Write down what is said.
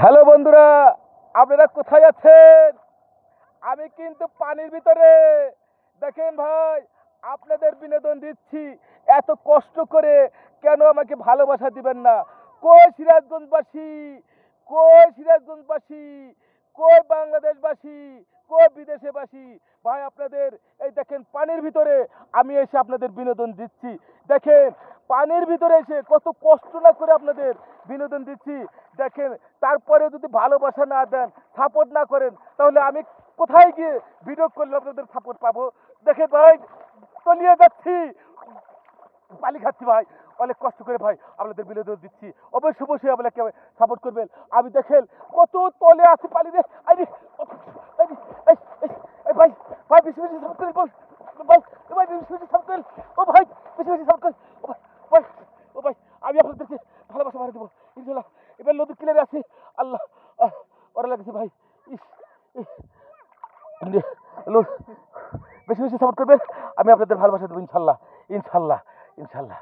Hello বন্ধুরা, আপনারা কোথায় আছেন? আমি কিন্তু পানির ভিতরে। দেখেন ভাই, আপনাদের বিনোদন দিচ্ছি। এত কষ্ট করে কেন আমাকে ভালোবাসা দিবেন না? কই সিরাজগঞ্জবাসী, কই সিরাজগঞ্জবাসী, কই বাংলাদেশবাসী, কই বিদেশেবাসী? ভাই আপনাদের এই দেখেন পানির ভিতরে আমি এসে আপনাদের বিনোদন দিচ্ছি। দেখেন পানির ভিতরে এসে কত কষ্ট না করে আপনাদের বিনোদন দিচ্ছি। দেখেন তারপরে যদি ভালোবাসা না দেন, সাপোর্ট না করেন, তাহলে আমি কোথায় গিয়ে ভিডিও করলে আপনাদের সাপোর্ট পাবো? দেখেন ভাই, তলিয়ে যাচ্ছি, পানি খাচ্ছি ভাই, অনেক কষ্ট করে ভাই আপনাদের বিনোদন দিচ্ছি। অবশ্যই অবশ্যই আপনাকে সাপোর্ট করবেন। আমি দেখেন কত তলে আছি পানিতে। আরে আরে, এই, এই, এই ভাই, ভাই বেশি বেশি সাপোর্ট করেন ভাই, ভাই, ভাই বেশি বেশি সাপোর্ট করেন। ও ভাই, বেশি বেশি সাপোর্ট করেন। ও ভাই, ভাই, ও ভাই, আমি আপনাদেরকে ভালোবাসা বাড়িয়ে দেবো ইনশাল্লাহ। এবার নদীর কিনারে আছি। আল্লাহ, ওরা লাগছে ভাই। ইস, ইস, বেশি বেশি সাপোর্ট করবেন। আমি আপনাদের ভালোবাসা দেবো ইনশাল্লাহ, ইনশাল্লাহ, ইনশাল্লাহ।